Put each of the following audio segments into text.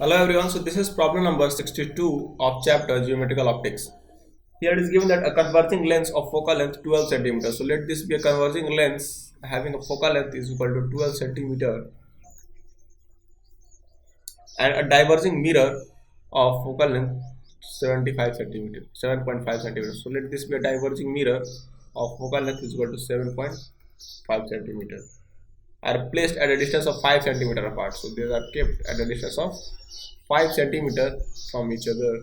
Hello everyone, so this is problem number 62 of chapter Geometrical Optics. Here it is given that a converging lens of focal length 12 centimeters. So let this be a converging lens having a focal length is equal to 12 centimeter and a diverging mirror of focal length 75 centimeter, 7.5 centimeters. So let this be a diverging mirror of focal length is equal to 7.5 centimeter. Are placed at a distance of 5 centimeter apart. So they are kept at a distance of 5 centimeter from each other,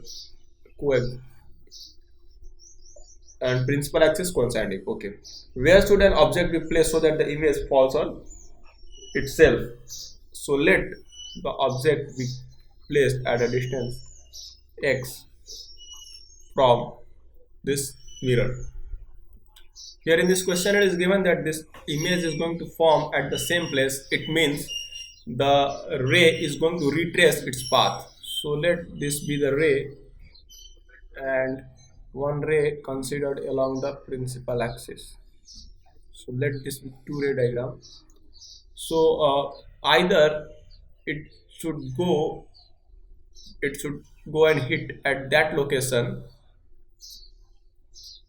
and principal axis coinciding. Okay, where should an object be placed so that the image falls on itself? So let the object be placed at a distance x from this mirror. Here in this question it is given that this image is going to form at the same place. It means the ray is going to retrace its path. So let this be the ray and one ray considered along the principal axis. So let this be two ray diagram. So either it should go and hit at that location.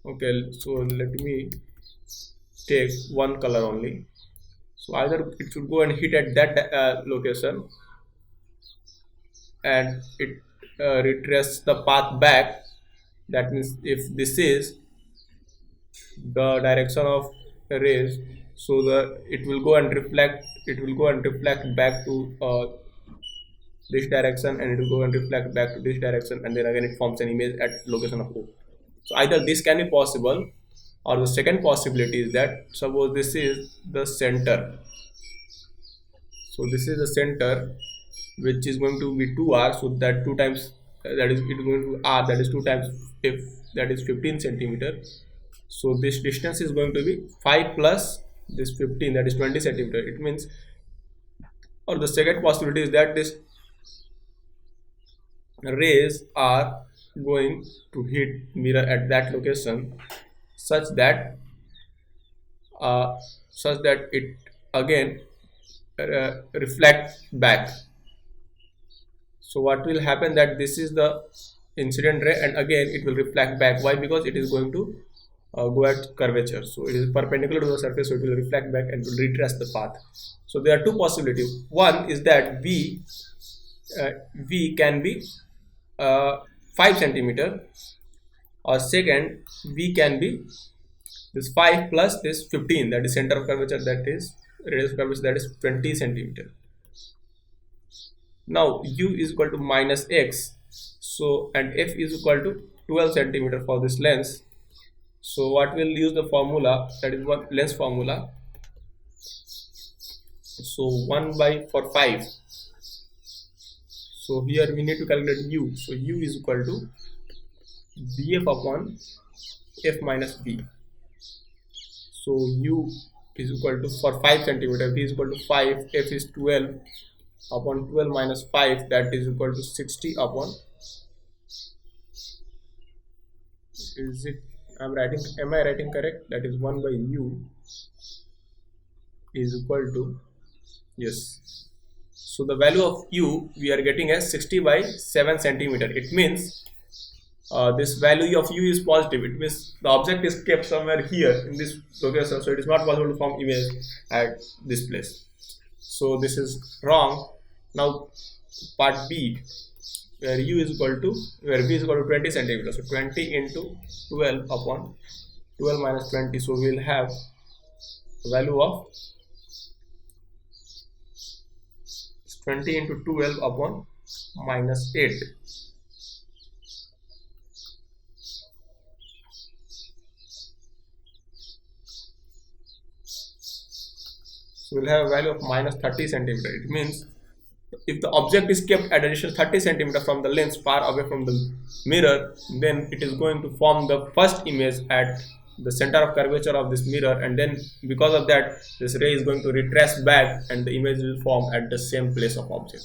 Okay, so let me take one color only. So either it should go and hit at that location and it retrace the path back. That means if this is the direction of rays, so it will go and reflect back to this direction, and it will go and reflect back to this direction, and then again it forms an image at location of O. So either this can be possible, or the second possibility is that suppose this is the center. So this is the center, which is going to be 2r. So that 2 times that is it is going to r, that is 2 times if that is 15 centimeter. So this distance is going to be 5 plus this 15, that is 20 centimeter. It means, or the second possibility is that this rays are going to hit mirror at that location such that it again reflect back. So what will happen, that this is the incident ray and again it will reflect back. Why? Because it is going to go at curvature. So it is perpendicular to the surface, so it will reflect back and will retrace the path. So there are two possibilities. One is that V can be 5 centimeter, or second V can be this 5 plus this 15, that is center of curvature, that is radius of curvature, that is 20 centimeter. Now u is equal to minus x, so and f is equal to 12 centimeter for this lens. So what will use the formula, that is what lens formula. So 1 by for 5. So here we need to calculate u. So u is equal to bf upon f minus b. So u is equal to, for 5 centimeter, v is equal to 5, f is 12 upon 12 minus 5, that is equal to 60 upon, is it, am I writing correct? That is 1 by u is equal to, yes. So the value of u we are getting as 60 by 7 centimeter. It means this value of u is positive. It means the object is kept somewhere here in this location, so it is not possible to form image at this place. So this is wrong. Now part B, where u is equal to, where v is equal to 20 centimeter. So 20 into 12 upon 12 minus 20. So we will have a value of 20 into 12 upon minus 8. So we'll have a value of minus 30 centimeter. It means if the object is kept at a distance 30 centimeter from the lens, far away from the mirror, then it is going to form the first image at the center of curvature of this mirror, and then because of that this ray is going to retrace back and the image will form at the same place of object.